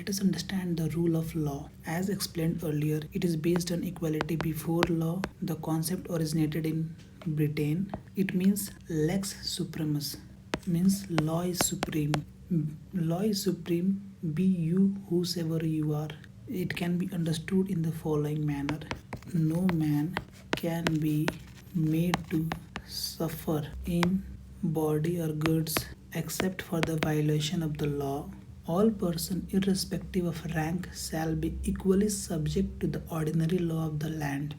let us understand the rule of law. As explained earlier, it is based on equality before law. The concept originated in Britain. It means lex supremus, means law is supreme. Law is supreme, be you whosoever you are. It can be understood in the following manner. No man can be made to suffer in body or goods except for the violation of the law. All persons, irrespective of rank, shall be equally subject to the ordinary law of the land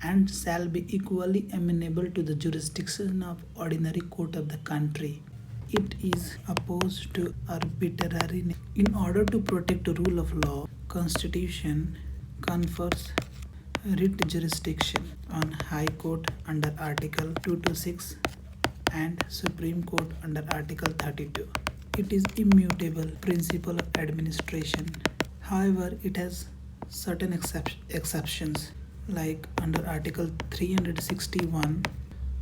and shall be equally amenable to the jurisdiction of ordinary court of the country. It is opposed to arbitrariness. In order to protect the rule of law, Constitution confers writ jurisdiction on High Court under Article 226 and Supreme Court under Article 32. It is immutable principle of administration. However, it has certain exceptions, like under Article 361,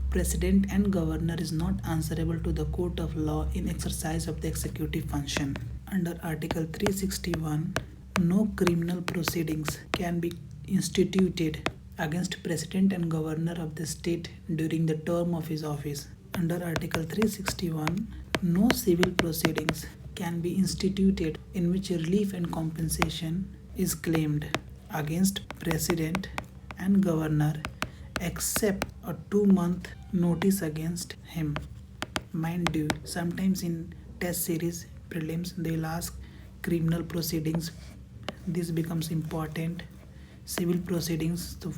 President and Governor is not answerable to the court of law in exercise of the executive function. Under Article 361, no criminal proceedings can be instituted against President and Governor of the state during the term of his office. Under Article 361, no civil proceedings can be instituted in which relief and compensation is claimed against President and Governor except a 2-month notice against him. Mind you, sometimes in test series prelims they will ask criminal proceedings. This becomes important. Civil proceedings to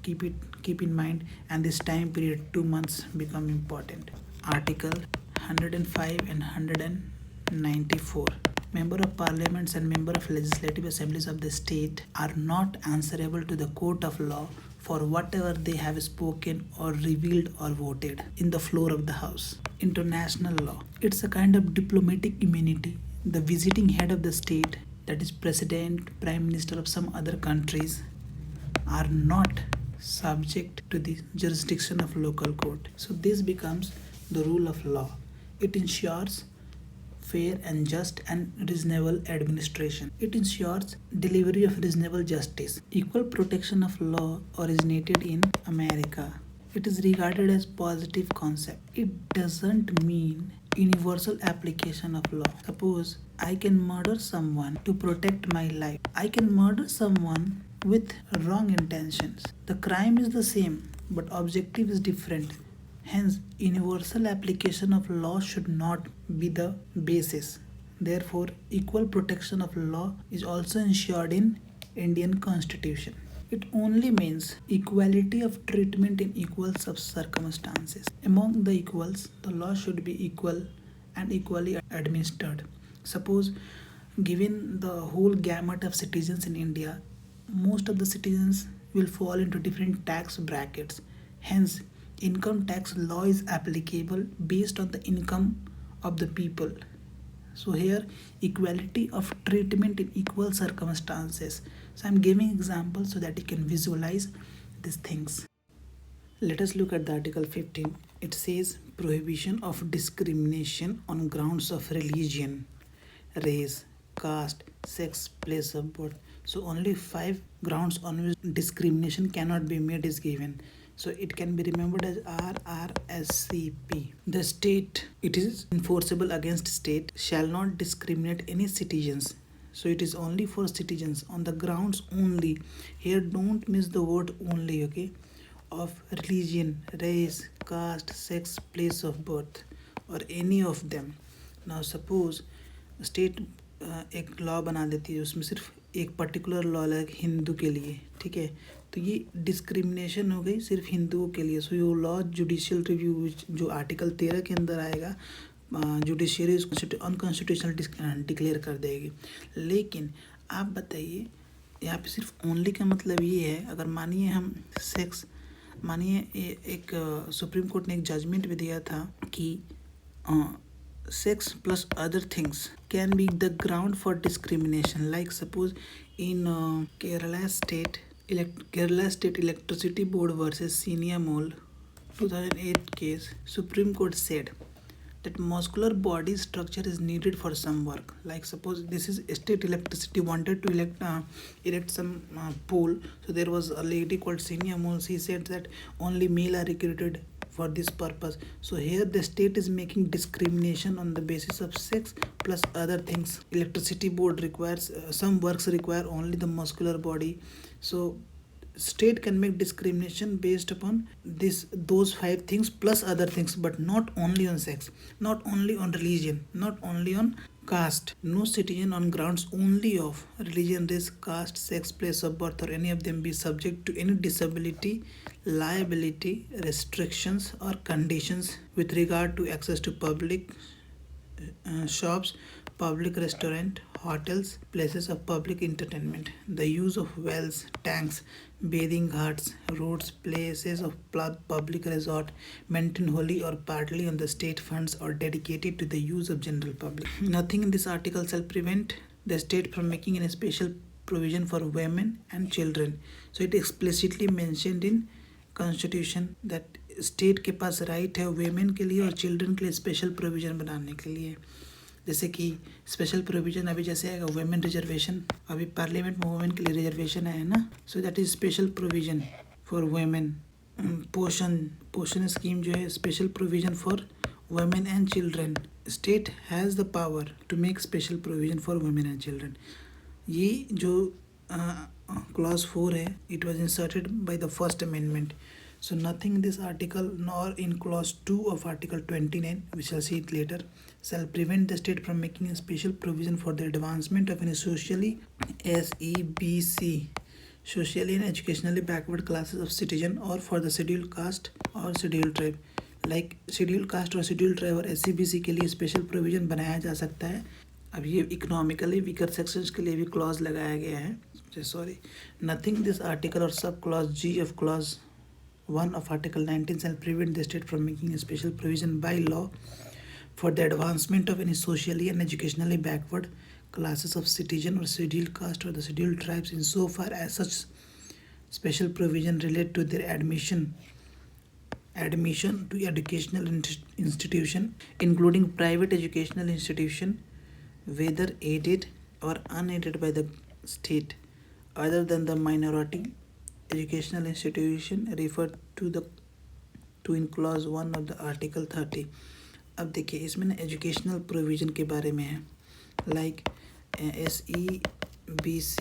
keep in mind, and this time period 2 months become important. Article 105 and 194. Member of parliaments and member of legislative assemblies of the state are not answerable to the court of law for whatever they have spoken or revealed or voted in the floor of the house. International law. It's a kind of diplomatic immunity. The visiting head of the state, that is president, prime minister of some other countries, are not subject to the jurisdiction of local court. So this becomes the rule of law. It ensures fair and just and reasonable administration. It ensures delivery of reasonable justice. Equal protection of law originated in America. It is regarded as positive concept. It doesn't mean universal application of law. Suppose I can murder someone to protect my life. I can murder someone with wrong intentions. The crime is the same, but objective is different. Hence, universal application of law should not be the basis. Therefore, equal protection of law is also ensured in Indian Constitution. It only means equality of treatment in equal circumstances. Among the equals, the law should be equal and equally administered. Suppose, given the whole gamut of citizens in India, most of the citizens will fall into different tax brackets. Hence, income tax law is applicable based on the income of the people. So here equality of treatment in equal circumstances. So I'm giving examples so that you can visualize these things. Let us look at the Article 15. It says prohibition of discrimination on grounds of religion, race, caste, sex, place of birth. So only 5 grounds on which discrimination cannot be made is given. So it can be remembered as RRSCP. The state, it is enforceable against state, shall not discriminate any citizens. So it is only for citizens on the grounds only. Here don't miss the word only, okay? Of religion, race, caste, sex, place of birth or any of them. Now suppose state एक law बना देती है, उसमें सिर्फ एक particular law लगे हिंदू के लिए, ठीक है, तो ये डिस्क्रिमिनेशन हो गई सिर्फ हिंदुओं के लिए. सो ये लॉ जुडिशियल रिव्यू जो आर्टिकल 13 के अंदर आएगा, जुडिशरी अनकॉन्स्टिट्यूशनल डिक्लेयर कर देगी. लेकिन आप बताइए यहाँ पे सिर्फ ओनली का मतलब ये है, अगर मानिए हम सेक्स, मानिए एक सुप्रीम कोर्ट ने एक जजमेंट भी दिया था कि sex plus other things can be the ground for discrimination. Like suppose in Kerala State Electricity Board versus Senior Mole 2008 case, Supreme Court said that muscular body structure is needed for some work. Like suppose this is state electricity wanted to erect some pole. So there was a lady called Senior Moles. He said that only male are recruited for this purpose. So here the state is making discrimination on the basis of sex plus other things. Electricity board requires some works require only the muscular body. So state can make discrimination based upon those five things plus other things, but not only on sex, not only on religion, not only on caste. No citizen on grounds only of religion, race, caste, sex, place of birth, or any of them be subject to any disability, liability, restrictions, or conditions with regard to access to public shops, public restaurant, hotels, places of public entertainment, the use of wells, tanks, bathing ghats, roads, places of public resort, maintained wholly or partly on the state funds or dedicated to the use of general public. Nothing in this article shall prevent the state from making any special provision for women and children. So it explicitly mentioned in constitution that state के पास right है women के लिए और children के लिए special provision बनाने के लिए. जैसे कि स्पेशल प्रोविज़न अभी जैसे आएगा वुमेन रिजर्वेशन, अभी पार्लियामेंट में वुमेन के लिए रिजर्वेशन है ना. So that is special provision for women. Poshan scheme जो है special provision for women and children. State has the power to make special provision for women and children. ये जो clause 4 है, it was inserted by the first amendment. So nothing in this article nor in clause 2 of article 29, we shall see it later, shall prevent the state from making a special provision for the advancement of any socially SEBC socially and educationally backward classes of citizen or for the scheduled caste or scheduled tribe. Like scheduled caste और scheduled tribe और SEBC के लिए special provision बनाया जा सकता है. अब ये इकोनॉमिकली वीकर सेक्शंस के लिए भी क्लॉज लगाया गया है. सॉरी, नथिंग दिस आर्टिकल और sub clause ji of clause 1 of article 19 shall prevent the state from making a special provision by law for the advancement of any socially and educationally backward classes of citizen or scheduled caste or the scheduled tribes insofar as such special provision relate to their admission to educational institution including private educational institution whether aided or unaided by the state other than the minority educational institution referred to in clause 1 of the article 30. अब देखिए इसमें ना educational provision के बारे में है. Like SEBC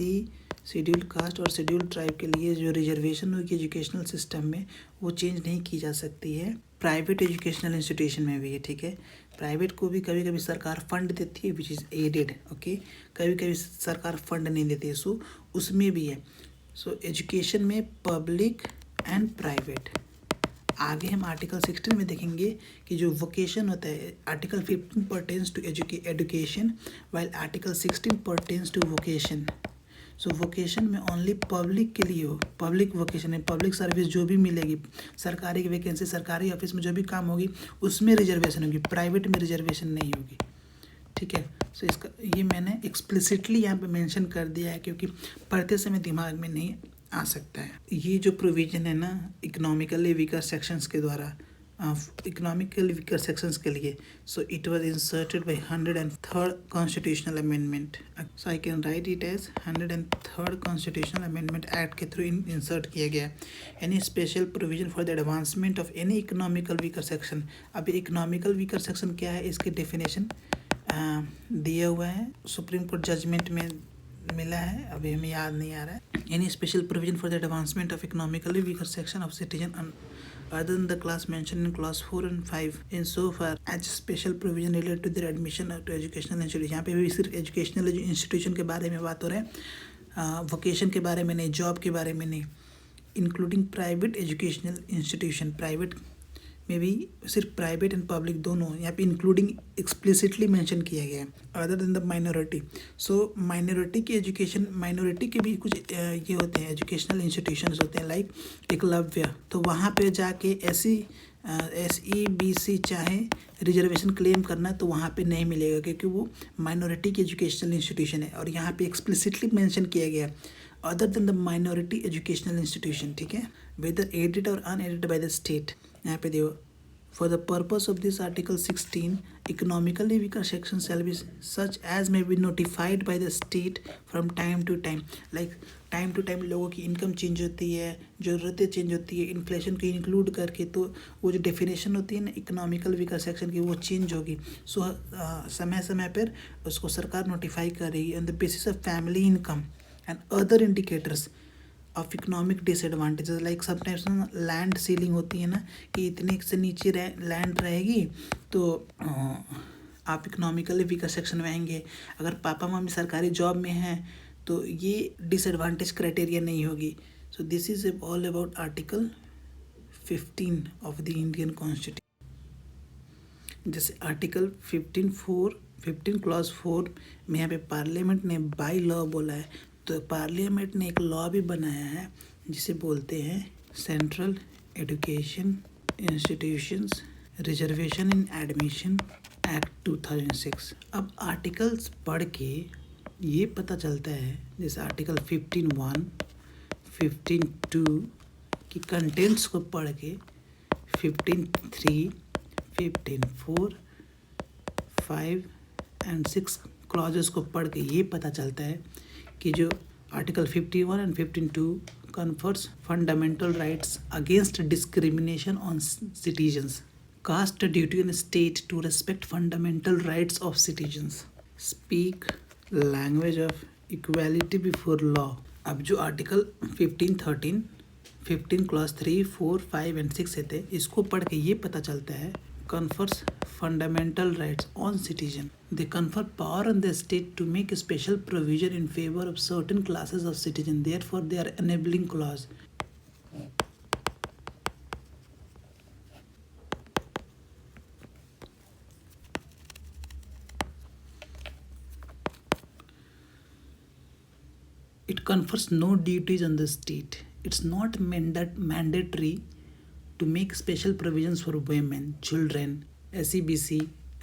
scheduled caste और scheduled tribe के लिए जो रिजर्वेशन होगी एजुकेशनल सिस्टम में वो चेंज नहीं की जा सकती है. प्राइवेट एजुकेशनल इंस्टीट्यूशन में भी है. ठीक है, प्राइवेट को भी कभी कभी सरकार फंड देती है विच इज़ एडेड. ओके, कभी कभी सरकार फंड नहीं देती है, सो उसमें भी है. सो एजुकेशन में पब्लिक एंड प्राइवेट. आगे हम आर्टिकल 16 में देखेंगे कि जो वोकेशन होता है article 15 pertains to education while article 16 pertains to vocation. So vocation में ओनली पब्लिक के लिए हो, पब्लिक वोकेशन है, पब्लिक सर्विस जो भी मिलेगी, सरकारी की वैकेंसी, सरकारी ऑफिस में जो भी काम होगी उसमें रिजर्वेशन होगी, प्राइवेट में रिजर्वेशन नहीं होगी. ठीक है, सो इसका ये मैंने एक्सप्लिसिटली यहाँ पे मेंशन कर दिया है क्योंकि पढ़ते समय दिमाग में नहीं आ सकता है. ये जो प्रोविज़न है ना इकोनॉमिकली वीकर सेक्शंस के द्वारा इकोनॉमिकली वीकर सेक्शंस के लिए, so it was inserted by 103rd constitutional amendment. So I can write it as 103rd constitutional amendment act के थ्रू इंसर्ट किया गया. Any special provision for the advancement of any economical weaker section. अभी economical weaker section क्या है इसकी definition दिया हुआ है, सुप्रीम कोर्ट जजमेंट में मिला है, अभी हमें याद नहीं आ रहा है. Any special provision for the advancement of economically weaker section of citizen other than the class mentioned in clause 4 and 5 insofar as special provision related to their admission to educational institution. यहाँ पे भी सिर्फ educational institution के बारे में बात हो रहा है, वोकेशन के बारे में नहीं, जॉब के बारे में नहीं. Including private educational institution, private में भी सिर्फ प्राइवेट एंड पब्लिक दोनों यहाँ पे इंक्लूडिंग एक्सप्लिसिटली मेंशन किया गया है. Other than the minority. So minority की एजुकेशन, माइनॉरिटी के भी कुछ ये होते हैं एजुकेशनल इंस्टीट्यूशंस होते हैं लाइक एकलव्य. तो वहाँ पे जाके SEBC चाहे रिजर्वेशन क्लेम करना तो वहाँ पे नहीं मिलेगा क्योंकि वो माइनॉरिटी की एजुकेशनल इंस्टीट्यूशन है. और यहाँ पे एक्सप्लिसिटली मेंशन किया गया other than the minority educational institution. ठीक है, वेदर एडेड और अनएडेड बाय द स्टेट. यहाँ पे देखो For the purpose of this Article 16, economically weaker sections shall be such as may be notified by the state from time to time. Like time to time लोगों की income change होती है, ज़रूरतें change होती है, इन्फ्लेशन को include करके, तो वो जो डेफिनेशन होती है ना इकोनॉमिकल वीकर सेक्शन की वो चेंज होगी. सो समय समय पर उसको सरकार नोटिफाई करेगी on the basis of family income and other indicators of economic disadvantages. Like sometimes ना लैंड सीलिंग होती है ना कि इतने से नीचे लैंड रहेगी तो आप इकोनॉमिकली वीकर सेक्शन में आएंगे. अगर पापा मम्मी सरकारी जॉब में हैं तो ये डिसएडवांटेज क्राइटेरिया नहीं होगी. So this is all about article 15 of the Indian constitution. जैसे आर्टिकल 15 क्लॉज 4 में यहाँ पे पार्लियामेंट ने बाई लॉ बोला है, तो पार्लियामेंट ने एक लॉ भी बनाया है जिसे बोलते हैं सेंट्रल एजुकेशन इंस्टीट्यूशंस रिजर्वेशन इन एडमिशन एक्ट 2006. अब आर्टिकल्स पढ़ के ये पता चलता है, जैसे आर्टिकल 15(1), 15(2) की कंटेंट्स को पढ़ के 15(3), 15(4), 5 एंड 6 क्लॉजेस को पढ़ के ये पता चलता है कि जो article 51 and 15(2) confers fundamental rights against discrimination on citizens, cast duty on state to respect fundamental rights of citizens, speak language of equality before law. अब जो आर्टिकल 15(13), 15 क्लॉज 3, 4, 5 एंड 6 थे, इसको पढ़ के ये पता चलता है confers fundamental rights on citizen. They confer power on the state to make a special provision in favor of certain classes of citizen. Therefore, they are enabling clause. It confers no duties on the state. It's not mandatory to make special provisions for women, children, SEBC,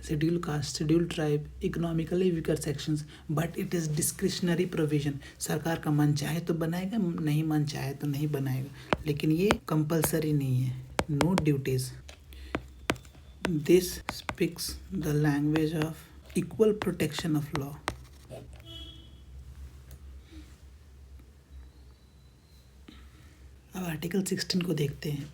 scheduled caste, scheduled tribe, economically weaker sections, but it is discretionary provision. सरकार का मन चाहे तो बनाएगा, नहीं मन चाहे तो नहीं बनाएगा, लेकिन ये कंपलसरी नहीं है. No duties. This speaks the language of equal protection of law. अब आर्टिकल 16 को देखते हैं.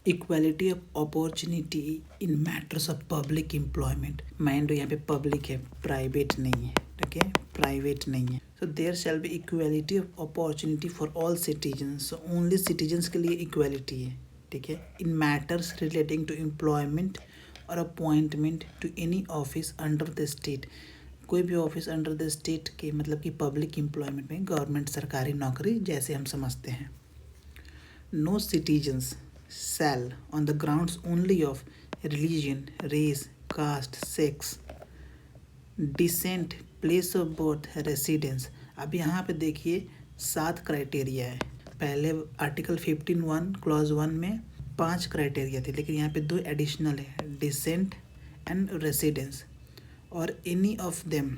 Equality of opportunity in matters of public employment. Mind यहाँ पे पब्लिक है, प्राइवेट नहीं है. ठीक है, प्राइवेट नहीं है. So there shall be equality of opportunity for all citizens. So only citizens के लिए इक्वालिटी है. ठीक है, in matters relating to employment और appointment to any office under the state. कोई भी ऑफिस अंडर द स्टेट के मतलब कि पब्लिक एम्प्लॉयमेंट में, गवर्नमेंट सरकारी नौकरी जैसे हम समझते हैं. No citizens shall, on the grounds only of religion, race, caste, sex, descent, place of birth, residence. अब यहाँ पे देखिए 7 क्राइटेरिया है. पहले आर्टिकल 15(1) क्लॉज 1 में 5 क्राइटेरिया थे, लेकिन यहाँ पे 2 एडिशनल है, descent and residence. Or any of them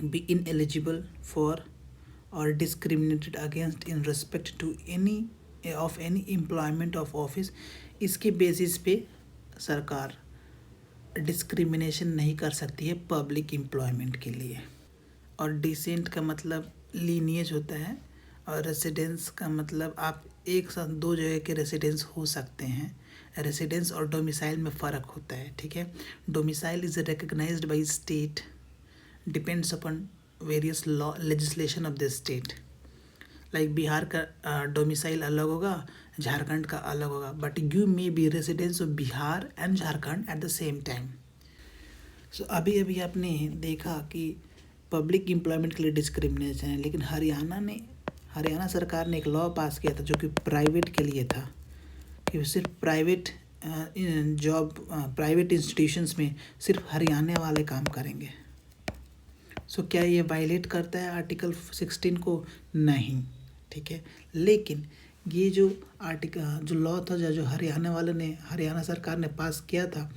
be ineligible for or discriminated against in respect to any of any employment of office. इसके बेसिस पे सरकार डिस्क्रिमिनेशन नहीं कर सकती है पब्लिक एम्प्लॉयमेंट के लिए. और डिसेंट का मतलब लीनिएज होता है, और रेसिडेंस का मतलब आप एक साथ 2 जगह के रेसिडेंस हो सकते हैं. रेसिडेंस और डोमिसाइल में फ़र्क होता है. ठीक है, domicile is recognized by state, depends upon various law legislation of the state. Like Bihar का डोमिसाइल अलग होगा, झारखंड का अलग होगा, but you may be residence of Bihar and Jharkhand at the same time. So अभी आपने देखा कि पब्लिक एम्प्लॉयमेंट के लिए डिस्क्रिमिनेशन है, लेकिन हरियाणा सरकार ने एक लॉ पास किया था जो कि प्राइवेट के लिए था, कि सिर्फ प्राइवेट जॉब प्राइवेट इंस्टीट्यूशंस में सिर्फ हरियाणा वाले काम करेंगे. सो क्या ये वायलेट करता है आर्टिकल 16 को? नहीं. ठीक है, लेकिन ये जो जो लॉ था जो हरियाणा सरकार ने पास किया था,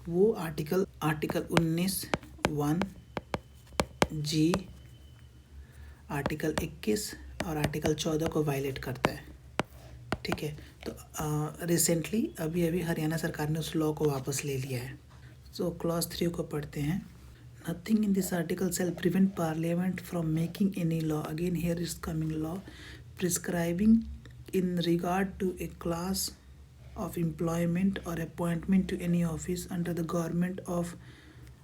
वो आर्टिकल 19(1)(g), आर्टिकल 21 और आर्टिकल 14 को वायलेट करता है. ठीक है। तो रिसेंटली अभी अभी हरियाणा सरकार ने उस लॉ को वापस ले लिया है। सो क्लॉज 3 को पढ़ते हैं। Nothing in this article shall prevent parliament from making any law, again here is coming law, prescribing in regard to a class of employment or appointment to any office under the government of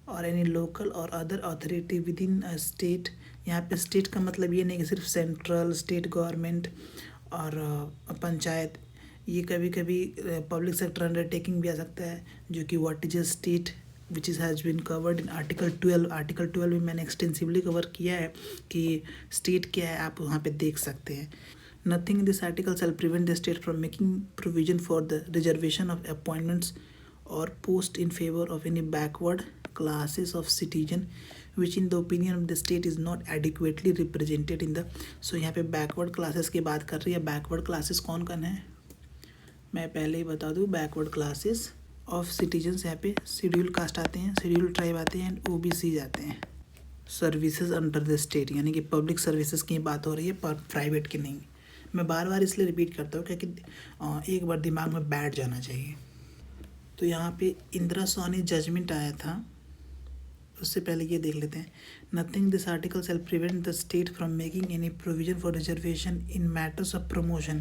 or any local or other authority within a state। यहाँ पे state का मतलब ये नहीं कि सिर्फ central state government और पंचायत, ये कभी कभी पब्लिक सेक्टर अंडरटेकिंग भी आ सकता है, जो कि what is a state which is has been covered in article 12। Article 12 में मैंने एक्सटेंसिवली कवर किया है कि स्टेट क्या है, आप वहाँ पे देख सकते हैं। Nothing in this article shall prevent the state from making provision for the reservation of appointments or post in favor of any backward classes of citizen which in the opinion of the state is not adequately represented in the। सो यहाँ पे backward classes की बात कर रही है। Backward classes कौन कौन है, मैं पहले ही बता दूँ। बैकवर्ड क्लासेस ऑफ सिटीजन्स, यहाँ पे शेड्यूल कास्ट आते हैं, शेड्यूल ट्राइब आते हैं एंड OBC आते हैं। सर्विसेज अंडर द स्टेट, यानी कि पब्लिक सर्विसेज की बात हो रही है, पर प्राइवेट की नहीं। मैं बार बार इसलिए रिपीट करता हूँ क्योंकि एक बार दिमाग में बैठ जाना चाहिए। तो यहाँ पे इंदिरा सोनी जजमेंट आया था, उससे पहले ये देख लेते हैं। Nothing this article shall prevent the state from making any provision for reservation in matters of promotion।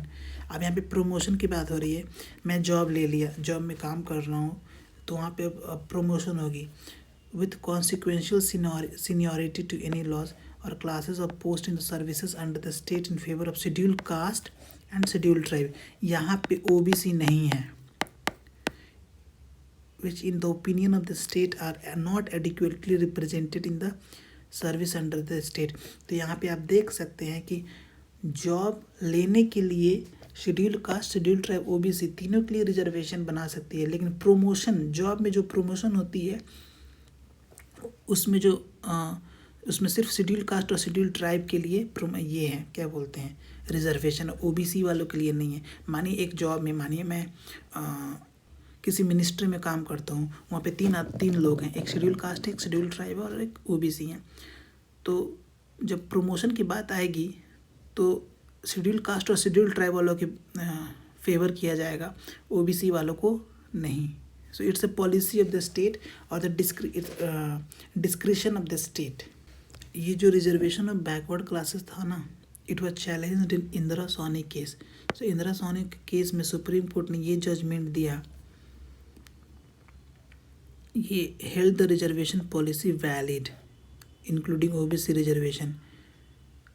अब यहाँ पे प्रमोशन की बात हो रही है। मैं जॉब ले लिया, जॉब में काम कर रहा हूँ, तो वहाँ पे प्रमोशन होगी with consequential seniority to any laws or classes of post in the services under the state in favor of scheduled caste and scheduled tribe। यहाँ पे OBC नहीं है, which in the opinion of the state are not adequately represented in the service under the state। तो यहाँ पे आप देख सकते हैं कि जॉब लेने के लिए scheduled caste, scheduled tribe, OBC तीनों के लिए रिजर्वेशन बना सकती है, लेकिन प्रमोशन, जॉब में जो प्रमोशन होती है उसमें जो उसमें सिर्फ शेड्यूल्ड कास्ट और शेड्यूल्ड ट्राइब के लिए ये है, क्या बोलते हैं, रिजर्वेशन। OBC वालों के लिए नहीं है। मानिए एक जॉब में, मानिए मैं किसी मिनिस्ट्री में काम करता हूँ, वहाँ पे तीन लोग हैं, एक शेड्यूल कास्ट है, एक शेड्यूल ट्राइब और एक OBC है। तो जब प्रमोशन की बात आएगी तो शेड्यूल कास्ट और शेड्यूल ट्राइब वालों के फेवर किया जाएगा, OBC वालों को नहीं। So it's a policy of the state और the discretion of the state. ये जो रिजर्वेशन ऑफ बैकवर्ड क्लासेस था ना, it was challenged in Indira Sawhney case. So Indira Sawhney के केस में सुप्रीम कोर्ट ने ये जजमेंट दिया, ये held the reservation policy valid including OBC reservation.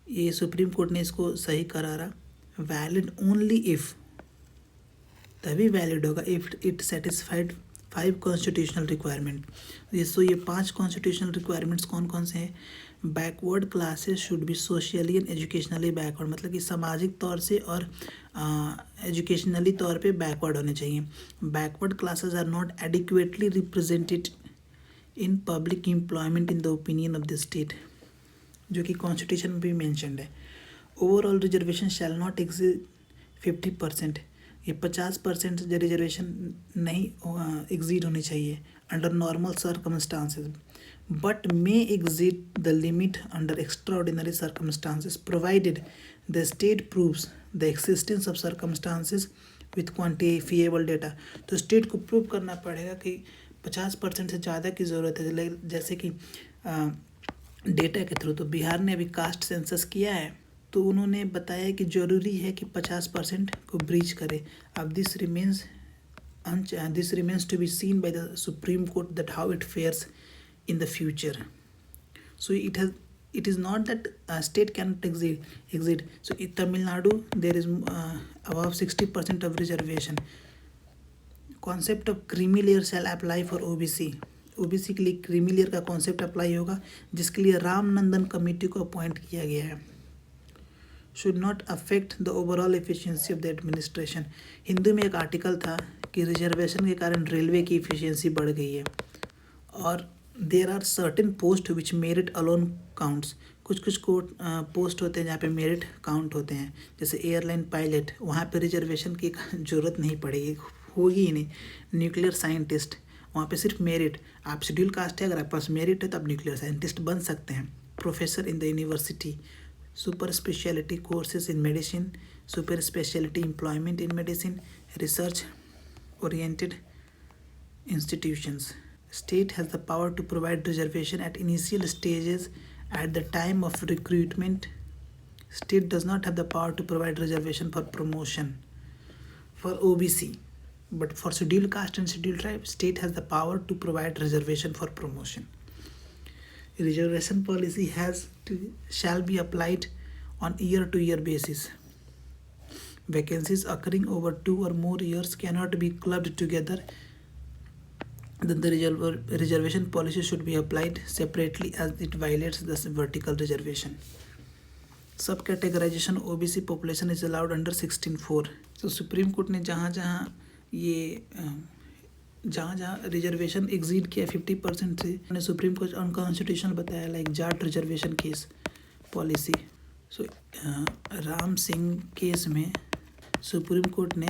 ये सुप्रीम कोर्ट ने इसको सही करारा, वैलिड ओनली इफ़, तभी वैलिड होगा if it satisfied 5 constitutional requirement. So ये 5 कॉन्स्टिट्यूशनल रिक्वायरमेंट्स कौन कौन से हैं? Backward classes should be socially and educationally backward, मतलब कि सामाजिक तौर से और एजुकेशनली तौर पे बैकवर्ड होने चाहिए। Backward classes are not adequately represented in public employment in the opinion of the state, जो कि कॉन्स्टिट्यूशन में भी मैंशनड है। Overall reservation shall not exceed 50%, ये 50% रिजर्वेशन नहीं एक्सीड होनी चाहिए under normal circumstances, but may exceed the limit under extraordinary circumstances provided the state proves the existence of circumstances with quantifiable data। तो state को prove करना पड़ेगा कि 50% से ज़्यादा की ज़रूरत है, जैसे कि डेटा के थ्रू। तो बिहार ने अभी कास्ट सेंसस किया है, तो उन्होंने बताया कि ज़रूरी है कि 50% को ब्रीच करे। अब this remains to be seen by the Supreme Court that how it fares in the future। So it is not that state cannot exceed। So in Tamil Nadu there is above 60% of reservation। Concept of creamy layer shall apply for OBC। OBC के लिए creamy layer का concept apply होगा, जिसके लिए राम नंदन committee को appoint किया गया है। Should not affect the overall efficiency of the administration. Hindu में एक आर्टिकल था कि रिजर्वेशन के कारण रेलवे की एफिशिएंसी बढ़ गई है, और there are certain post which merit alone counts. कुछ पोस्ट होते हैं जहाँ पे मेरिट काउंट होते हैं, जैसे एयरलाइन पायलट, वहाँ पे रिजर्वेशन की ज़रूरत नहीं पड़ेगी, होगी ही नहीं। न्यूक्लियर साइंटिस्ट, वहाँ पे सिर्फ मेरिट, आप शेड्यूल कास्ट है, अगर आपके पास मेरिट है तो आप न्यूक्लियर साइंटिस्ट बन सकते हैं। Professor in the university, super specialty courses in medicine, super specialty employment in medicine, research oriented institutions. State has the power to provide reservation at initial stages at the time of recruitment. State does not have the power to provide reservation for promotion for OBC, but for scheduled caste and scheduled tribe, state has the power to provide reservation for promotion. Reservation policy shall be applied on year-to-year basis. Vacancies occurring over 2 or more years cannot be clubbed together. Then the reservation policy should be applied separately as it violates the vertical reservation. Subcategorization OBC population is allowed under 16(4). तो supreme court ने जहाँ जहाँ reservation एग्जीड किया 50% से उन्हें supreme court unconstitutional बताया, like Jat reservation case policy. So Ram Singh case में supreme court ने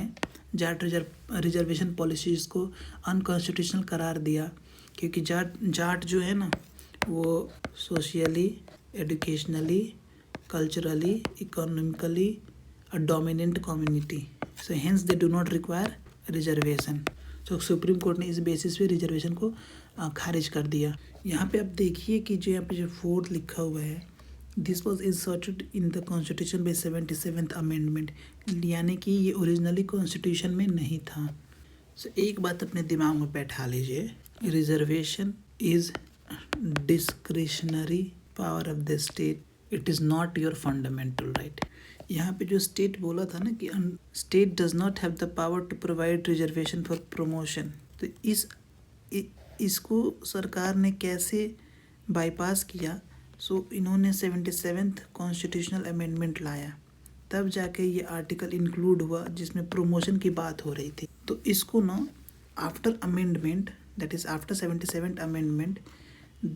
जाट रिजर्वेशन पॉलिसीज़ को अनकॉन्स्टिट्यूशनल करार दिया, क्योंकि जाट जो है ना वो socially, educationally, culturally, economically a dominant community, so hence they do not require reservation. So supreme court ने इस बेसिस पे रिजर्वेशन को खारिज कर दिया। यहाँ पे आप देखिए कि जो यहाँ पे जो 4th लिखा हुआ है, this was inserted in the constitution by 77th amendment, यानी कि ये ओरिजिनली कॉन्स्टिट्यूशन में नहीं था। सो एक बात अपने दिमाग में बैठा लीजिए, reservation is discretionary power of the state, it is not your fundamental right. यहाँ पे जो स्टेट बोला था ना कि state does not have the power to provide reservation for promotion, तो इसको सरकार ने कैसे बाईपास किया। सो इन्होंने 77th कॉन्स्टिट्यूशनल अमेंडमेंट लाया, तब जाके ये आर्टिकल इंक्लूड हुआ जिसमें प्रमोशन की बात हो रही थी। तो इसको ना after amendment, that is after 77th amendment,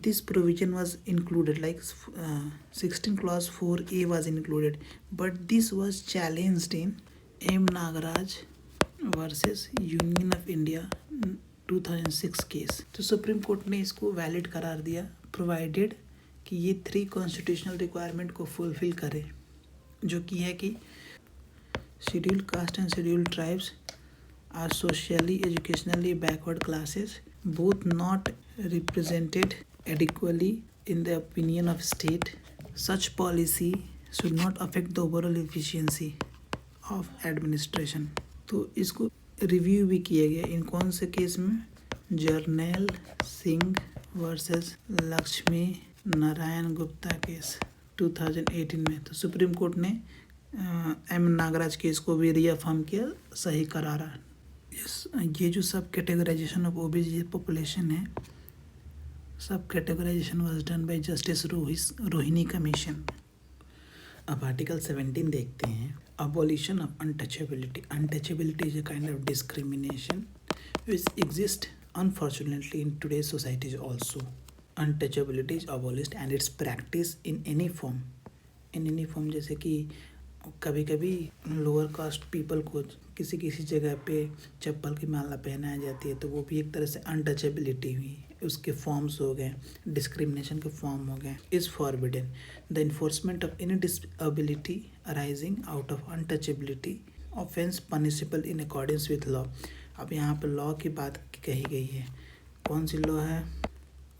this provision was included, like 16 clause 4A was included, but this was challenged in M. Nagaraj versus Union of India 2006 case. तो सुप्रीम कोर्ट ने इसको वैलिड करार दिया, provided कि ये 3 constitutional requirement को fulfil करे, जो कि है कि scheduled caste and scheduled tribes are socially educationally backward classes, both not represented adequately in the opinion of state. Such policy should not affect the overall efficiency of administration. तो इसको review भी किया गया इन कौन से केस में, Jarnail Singh versus Lakshmi Narayan Gupta case 2018 में। तो सुप्रीम कोर्ट ने एम नागराज केस को भी रीअफर्म किया, सही करारा। ये जो सब कैटेगराइजेशन ऑफ ओबीसी पॉपुलेशन है, subcategorization was done by justice Rohini commission. अब आर्टिकल 17 देखते हैं, abolition of untouchability. Untouchability is a kind of discrimination which exist unfortunately in today's societies also. Untouchability is abolished and its practice in any form, जैसे कि कभी कभी lower caste people को किसी जगह पे चप्पल की माला पहनाई जाती है, तो वो भी एक तरह से अनटचेबिलिटी हुई, उसके फॉर्म्स हो गए, डिस्क्रिमिनेशन के फॉर्म हो गए। Is forbidden the enforcement of any disability arising out of untouchability, offence punishable in accordance with law. अब यहाँ पे लॉ की बात कही गई है, कौन सी लॉ है,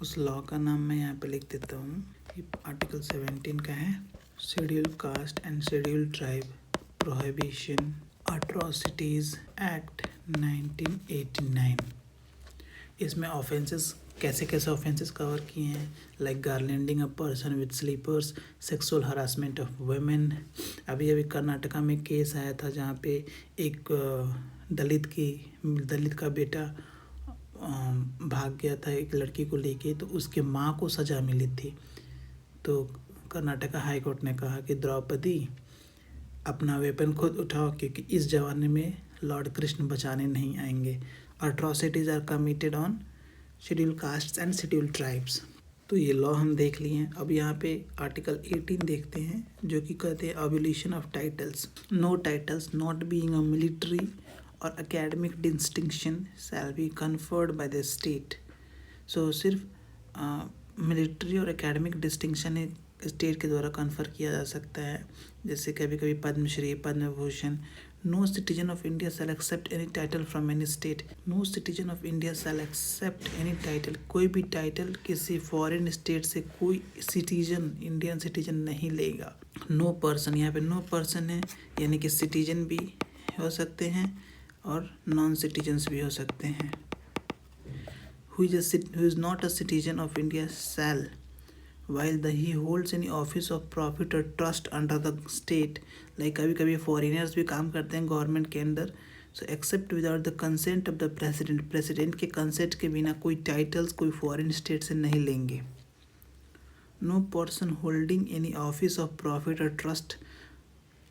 उस लॉ का नाम मैं यहाँ पे लिख देता हूँ। ये आर्टिकल 17 का है, scheduled caste and scheduled tribe prohibition atrocities act 1989। इसमें ऑफेंसेस कैसे ऑफेंसेस कवर किए हैं, like garlanding a person with slippers, sexual harassment of women. अभी कर्नाटका में केस आया था जहाँ पे एक दलित का बेटा भाग गया था एक लड़की को लेके, तो उसके माँ को सज़ा मिली थी। तो कर्नाटका हाई कोर्ट ने कहा कि द्रौपदी अपना वेपन खुद उठाओ, क्योंकि इस जमाने में लॉर्ड कृष्ण बचाने नहीं आएंगे। Atrocities are committed on scheduled castes and scheduled tribes. तो ये लॉ हम देख लिए हैं। अब यहाँ पे आर्टिकल 18 देखते हैं, जो कि कहते हैं abolition of titles. No titles not being a military or academic distinction shall be conferred by the state. So सिर्फ military or academic distinction state के द्वारा कन्फर किया जा सकता है, जैसे कभी कभी Padma Shri, Padma Bhushan. No citizen of India shall accept any title from any state. No citizen of India shall accept any title, कोई भी टाइटल किसी फॉरेन स्टेट से कोई सिटीजन, इंडियन सिटीजन नहीं लेगा। नो पर्सन, यहाँ पे नो पर्सन है, यानी कि सिटीजन भी हो सकते हैं और नॉन सिटीजन्स भी हो सकते हैं। who is not a citizen of India shall, while he holds any office of profit or trust under the state, like कभी कभी फॉरेनर्स भी काम करते हैं गवर्नमेंट के अंदर, so accept without the consent of the president, president के consent के बिना कोई टाइटल्स कोई फॉरेन स्टेट से नहीं लेंगे। No person holding any office of profit or trust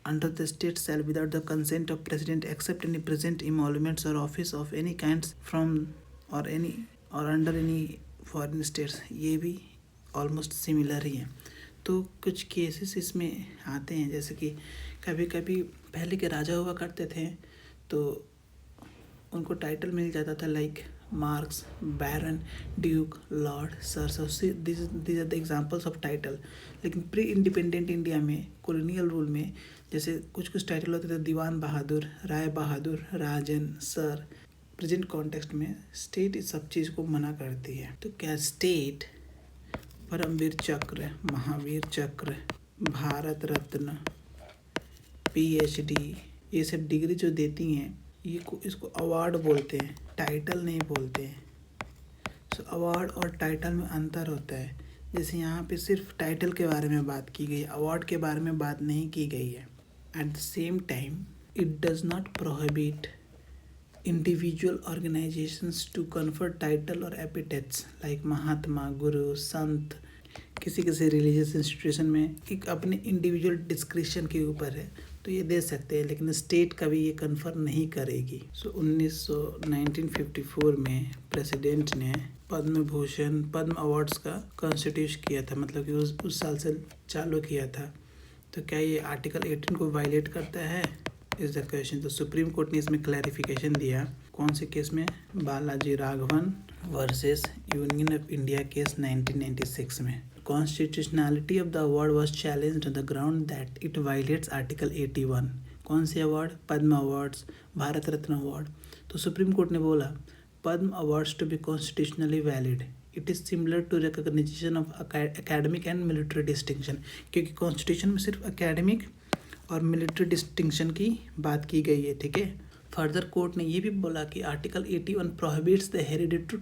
under the state shall without the consent of president accept any present emoluments or office of any kinds from or any or under any foreign states। ये भी almost similar ही है। तो कुछ cases इसमें आते हैं, जैसे कि कभी कभी पहले के राजा हुआ करते थे तो उनको टाइटल मिल जाता था, like marquess, baron, duke, lord, sir. So this are the examples of title. लेकिन प्री इंडिपेंडेंट इंडिया में, कॉलोनियल रूल में, जैसे कुछ कुछ टाइटल होते थे, Diwan Bahadur, Rai Bahadur, Rajan, sir. Present context में स्टेट इस सब चीज़ को मना करती है। तो क्या स्टेट परमवीर चक्र, महावीर चक्र, भारत रत्न, PhD, ये सब डिग्री जो देती हैं, इसको अवार्ड बोलते हैं, टाइटल नहीं बोलते हैं। सो अवार्ड और टाइटल में अंतर होता है। जैसे यहाँ पे सिर्फ टाइटल के बारे में बात की गई, अवार्ड के बारे में बात नहीं की गई है। Eight the same time it does not prohibit individual organizations to confer title or epithets like महात्मा, गुरु, संत। किसी किसी रिलीजियस इंस्टीट्यूशन में एक अपने इंडिविजुअल डिस्क्रिप्शन के ऊपर है तो ये दे सकते हैं, लेकिन स्टेट कभी ये कन्फर्म नहीं करेगी। 1954 में प्रेसिडेंट ने पद्म भूषण, पद्म अवार्ड्स का कॉन्स्टिट्यूट किया था, मतलब कि उस साल से चालू किया था। तो क्या ये आर्टिकल 18 को वायलेट करता है, इज द क्वेश्चन। तो सुप्रीम कोर्ट ने इसमें क्लैरिफिकेशन दिया। कौन से केस में? Balaji Raghavan versus union of India case 1996 में। Constitutionality of the award was challenged on the ground that it violates article 81। कौन से award? Padma awards, Bharat Ratna award. तो सुप्रीम कोर्ट ने बोला Padma awards to be constitutionally valid, it is similar to recognition of academic and military distinction, क्योंकि constitution में सिर्फ academic और military distinction की बात की गई है, ठीक है। फर्दर कोर्ट ने ये भी बोला कि article 81 prohibits the hereditary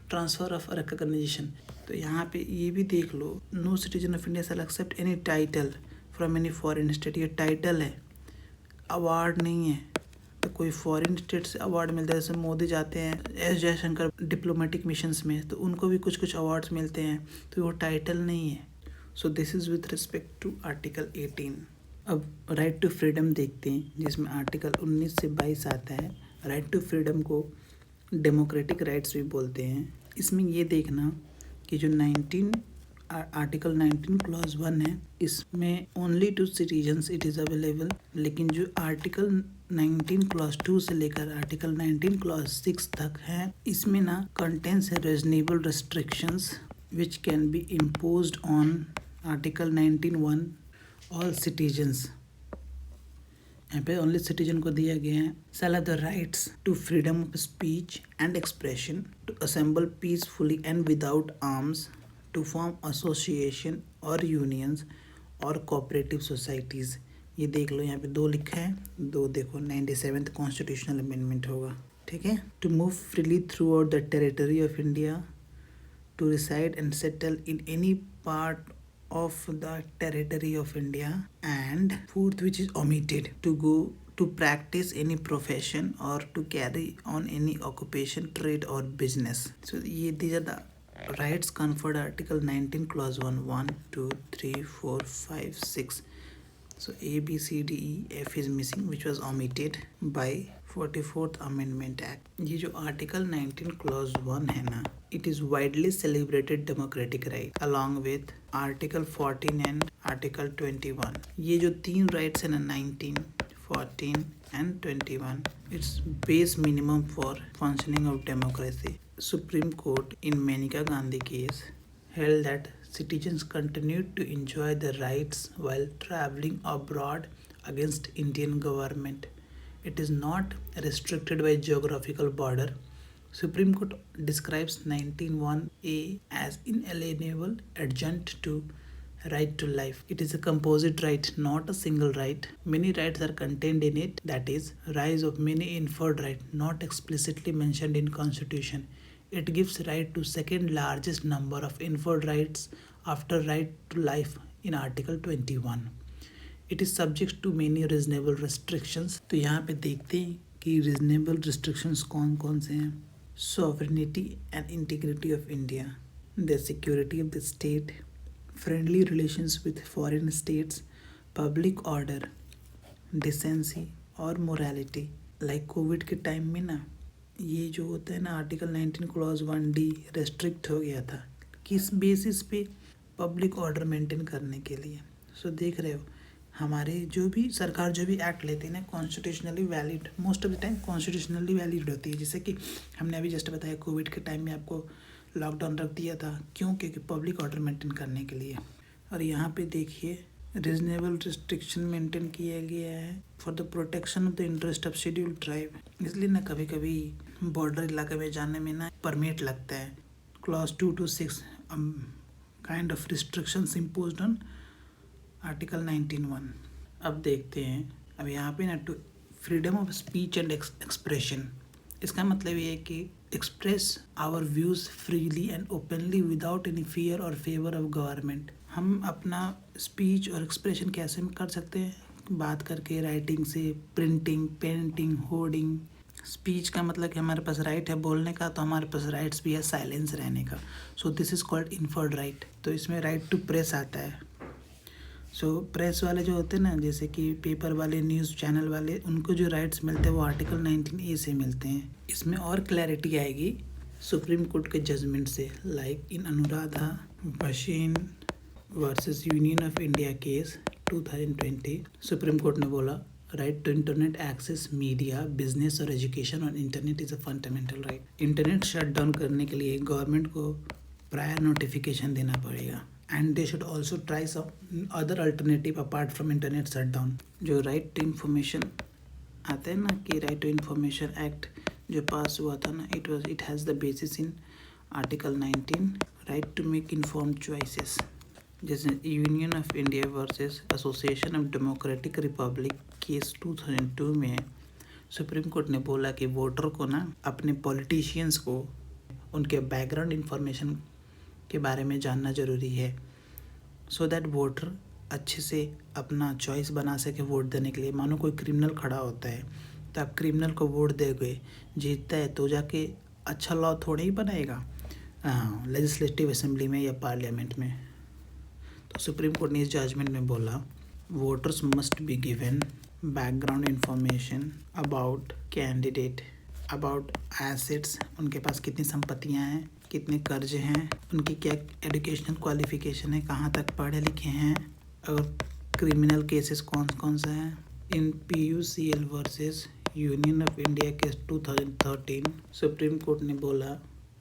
transfer of recognition. तो यहाँ पे ये भी देख लो, no citizen of India shall accept any title from any foreign state. ये टाइटल है, अवार्ड नहीं है। तो कोई फॉरेन स्टेट से अवार्ड मिलता है, जैसे मोदी जाते हैं एस जयशंकर डिप्लोमेटिक मिशंस में, तो उनको भी कुछ कुछ अवार्ड्स मिलते हैं, तो वो टाइटल नहीं है। So this is with respect to article 18। अब राइट टू फ्रीडम देखते हैं, जिसमें आर्टिकल 19 से 22 आता है। राइट टू फ्रीडम को डेमोक्रेटिक राइट्स भी बोलते हैं। इसमें ये देखना कि जो आर्टिकल 19 क्लॉज 1 है, इसमें only to citizens it is available. लेकिन जो आर्टिकल 19 क्लॉज 2 से लेकर आर्टिकल 19 क्लॉज 6 तक है, इसमें ना कंटेंट्स है reasonable restrictions which can be imposed on article 19(1) all citizens. यहाँ पे ओनली सिटीजन को दिया गया है। Shall have the rights to freedom of speech and expression, to assemble peacefully and without arms, to form association और unions और cooperative societies. ये देख लो, यहाँ पे 2 लिखा है, 2 देखो 97th कॉन्स्टिट्यूशनल अमेंडमेंट होगा, ठीक है। To move freely throughout the territory of India, to reside and settle in any part of the territory of India, and fourth, which is omitted, to go to practice any profession or to carry on any occupation, trade or business. So these are the rights conferred article 19 clause 1, 1, 2, 3, 4, 5, 6. So A, B, C, D, E, F is missing, which was omitted by 44th Amendment Act. ये जो article 19 clause 1 है ना, it is widely celebrated democratic right along with article 14 and article 21। ये जो 3 rights है ना, 19, 14 and 21, it's base minimum for functioning of democracy. Supreme court in Maneka Gandhi case held that citizens continued to enjoy the rights while traveling abroad against Indian government. It is not restricted by geographical border. Supreme Court describes 19(1)(a) as inalienable adjunct to right to life. It is a composite right, not a single right. Many rights are contained in it, that is, rise of many inferred right, not explicitly mentioned in Constitution. It gives right to second largest number of inferred rights after right to life in Article 21. It is subject to many reasonable restrictions. तो यहाँ पे देखते हैं कि reasonable restrictions कौन कौन से हैं. Sovereignty and integrity of India, the security of the state, friendly relations with foreign states, public order, decency और morality. Like कोविड के टाइम में ना ये जो होता है ना आर्टिकल 19 क्लॉज 1D रेस्ट्रिक्ट हो गया था. किस बेसिस पे? पब्लिक ऑर्डर मेंटेन करने के लिए. सो देख रहे हो हमारे जो भी सरकार जो भी एक्ट लेती है ना constitutionally valid, most of the time constitutionally valid होती है. जैसे कि हमने अभी जस्ट बताया कोविड के टाइम में आपको लॉकडाउन रख दिया था. क्यों? क्योंकि पब्लिक ऑर्डर मेंटेन करने के लिए. और यहाँ पे देखिए रीजनेबल रिस्ट्रिक्शन मेंटेन किया गया है for the protection of the interest of scheduled tribe. इसलिए ना कभी कभी बॉर्डर इलाके में जाने में ना परमिट लगता है. Clause 2 to 6 kind of restrictions imposed on article 19(1). अब देखते हैं. अब यहाँ पे ना to freedom of speech and expression. इसका मतलब ये है कि express our views freely and openly without any fear और फेवर ऑफ गवर्नमेंट. हम अपना स्पीच और एक्सप्रेशन कैसे कर सकते हैं? बात करके, राइटिंग से, प्रिंटिंग, पेंटिंग, होर्डिंग. स्पीच का मतलब कि हमारे पास राइट है बोलने का, तो हमारे पास राइट्स भी है साइलेंस रहने का. सो this is called inferred right. तो इसमें राइट टू प्रेस आता है. सो प्रेस वाले जो होते हैं ना, जैसे कि पेपर वाले, न्यूज़ चैनल वाले, उनको जो राइट्स मिलते हैं वो आर्टिकल 19(a) से मिलते हैं. इसमें और क्लैरिटी आएगी सुप्रीम कोर्ट के जजमेंट से. Like in Anuradha Bhasin versus union of India case 2020, supreme court ने बोला right to internet access, media, business और education on internet is a fundamental right. Internet shut down करने के लिए गवर्नमेंट को प्रायर नोटिफिकेशन देना पड़ेगा. And they should also try some other alternative apart from internet shut down. जो right to information आता है ना कि राइट टू इन्फॉर्मेशन एक्ट जो पास हुआ था ना, it has the basis in article 19, right to make informed choices. जैसे union of India versus association of democratic republic case 2002 में सुप्रीम कोर्ट ने बोला कि वोटर को ना अपने पॉलिटिशियंस को उनके बैकग्राउंड इंफॉर्मेशन के बारे में जानना ज़रूरी है, सो दैट वोटर अच्छे से अपना चॉइस बना सके वोट देने के लिए. मानो कोई क्रिमिनल खड़ा होता है तो आप क्रिमिनल को वोट दोगे, जीतता है तो जाके अच्छा लॉ थोड़ा ही बनाएगा लेजिस्लेटिव असेंबली में या पार्लियामेंट में. तो सुप्रीम कोर्ट ने इस जजमेंट में बोला voters must be given background information about candidate, about assets, उनके पास कितनी संपत्तियां हैं, कितने कर्ज हैं, उनकी क्या एजुकेशनल क्वालिफिकेशन है, कहाँ तक पढ़े लिखे हैं, और क्रिमिनल केसेस कौन कौन से हैं. इन PUCL versus union of India case 2013 supreme court ने बोला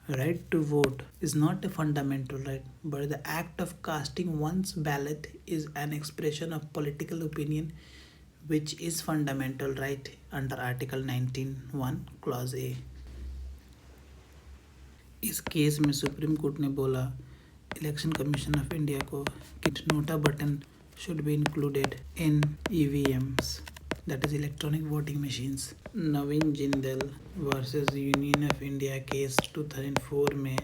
right to vote is not a fundamental right, but the act of casting one's ballot is an expression of political opinion which is fundamental right under Article 19(1) Clause A. इस case में supreme court ने बोला election commission of India को कि NOTA button should be included in EVMs, that is electronic voting machines. Naveen Jindal versus union of India case 2004 में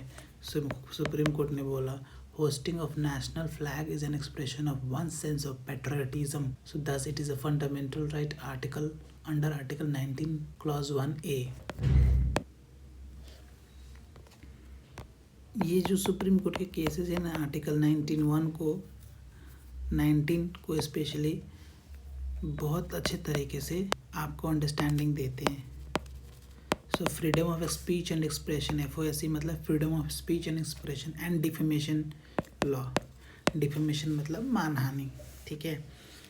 supreme court ने बोला hosting of national flag is an expression of one sense of patriotism, so thus it is a fundamental right article under article 19 clause 1A. ये जो supreme court के cases हैं ना article 19 को specially बहुत अच्छे तरीके से आपको अंडरस्टैंडिंग देते हैं. So freedom of speech and expression, FOSE मतलब freedom of speech and expression, and defamation law. Defamation मतलब मानहानि. ठीक है.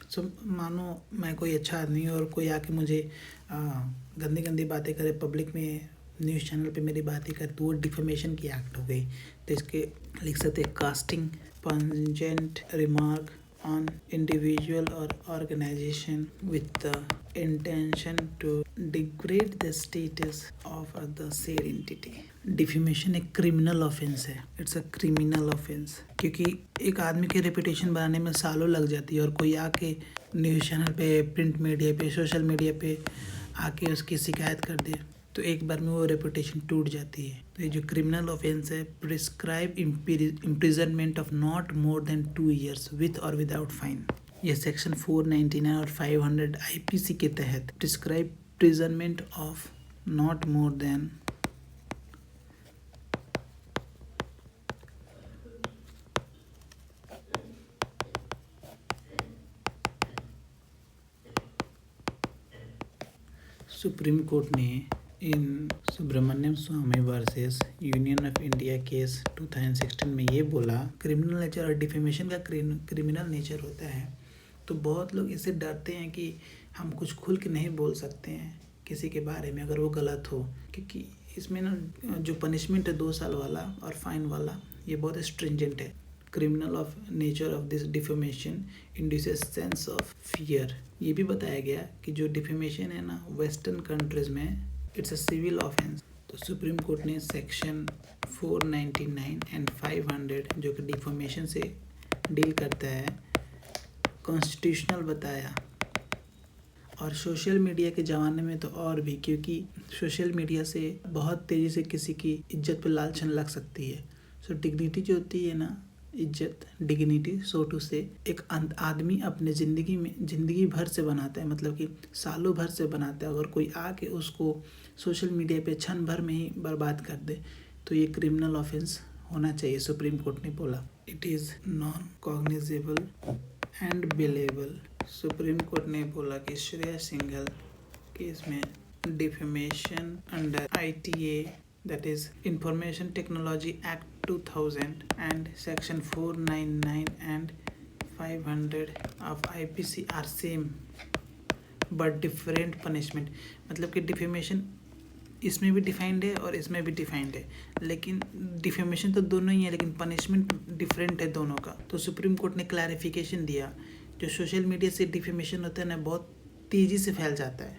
सो मानो मैं कोई अच्छा आदमी हूँ और कोई आके मुझे गंदी गंदी बातें करे, पब्लिक में न्यूज़ चैनल पे मेरी बात ही कर तो वो डिफेमेशन की एक्ट हो गई। तो इसके लिख सकते हैं casting pungent remark on individual or organization with the intention to degrade the status of the said entity. Defamation एक क्रिमिनल ऑफेंस है, इट्स अ क्रिमिनल ऑफेंस, क्योंकि एक आदमी की रेपुटेशन बनाने में सालों लग जाती है और कोई आके न्यूज़ चैनल पे, प्रिंट मीडिया पे, सोशल मीडिया पे आके उसकी शिकायत कर दे तो एक बार में वो रेपुटेशन टूट जाती है। तो ये जो क्रिमिनल ऑफेंस है, prescribe imprisonment of not more than 2 years with or without fine. ये सेक्शन 499 और 500 आईपीसी के तहत prescribe imprisonment of not more than supreme court ने in Subramanian Swamy versus union of India case 2016 में ये बोला क्रिमिनल नेचर और डिफेमेशन का क्रिमिनल नेचर होता है। तो बहुत लोग इससे डरते हैं कि हम कुछ खुल के नहीं बोल सकते हैं किसी के बारे में अगर वो गलत हो, क्योंकि इसमें ना जो पनिशमेंट है 2 साल वाला और फाइन वाला ये बहुत स्ट्रिंजेंट है। Criminal of nature of this defamation induces sense of fear. ये भी बताया गया कि जो डिफेमेशन है ना वेस्टर्न कंट्रीज में इट्स अ सिविल ऑफेंस। तो सुप्रीम कोर्ट ने सेक्शन 499 एंड 500 जो कि डिफेमेशन से डील करता है कॉन्स्टिट्यूशनल बताया। और सोशल मीडिया के ज़माने में तो और भी, क्योंकि सोशल मीडिया से बहुत तेज़ी से किसी की इज्जत पर लालछन लग सकती है। सो डिग्निटी जो होती है ना, इज्जत, डिग्निटी सो टू से एक आदमी अपने ज़िंदगी भर से बनाता है, मतलब कि सालों भर से बनाता है। अगर कोई आके उसको सोशल मीडिया पे क्षण भर में ही बर्बाद कर दे तो ये क्रिमिनल ऑफेंस होना चाहिए, सुप्रीम कोर्ट ने बोला। It is non cognizable and billable. Supreme court ने बोला कि श्रेया सिंघल केस में defamation under ITA that is Information Technology Act 2000 and section 499 and 500 of IPC are same but different punishment। मतलब कि डिफेमेशन इसमें भी डिफाइंड है और इसमें भी डिफाइंड है, लेकिन डिफेमेशन तो दोनों ही है लेकिन पनिशमेंट डिफरेंट है दोनों का। तो सुप्रीम कोर्ट ने क्लैरिफिकेशन दिया जो सोशल मीडिया से डिफेमेशन होता है ना बहुत तेज़ी से फैल जाता है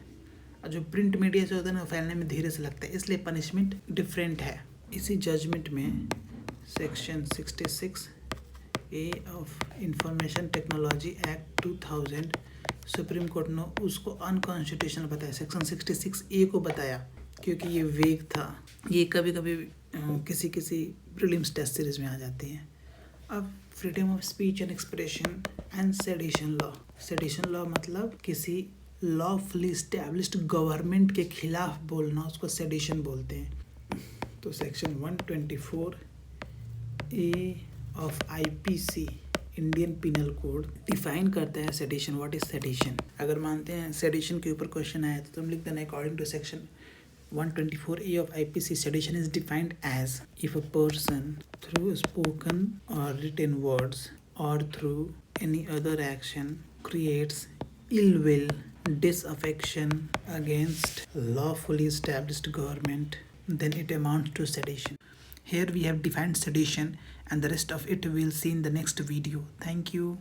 और जो प्रिंट मीडिया से होता है ना फैलने में धीरे से लगता है, इसलिए पनिशमेंट डिफरेंट है। इसी जजमेंट में section 66A of information technology act 2000 supreme court ने उसको अनकॉन्स्टिट्यूशनल बताया। सेक्शन 66A को बताया क्योंकि ये वेग था। ये कभी कभी किसी प्रीलिम्स टेस्ट सीरीज में आ जाती हैं। अब freedom of speech and expression and sedition law. Sedition law मतलब किसी लॉफुली इस्टेब्लिश्ड गवर्नमेंट के खिलाफ बोलना, उसको सेडिशन बोलते हैं। तो section 124A of IPC Indian penal code define करता है सेडिशन। What is sedition? अगर मानते हैं सेडिशन के ऊपर क्वेश्चन आया तो तुम लिख देना according to section 124A of IPC, sedition is defined as if a person through spoken or written words or through any other action creates ill will, disaffection against lawfully established government, then it amounts to sedition. Here we have defined sedition and the rest of it we'll see in the next video. Thank you.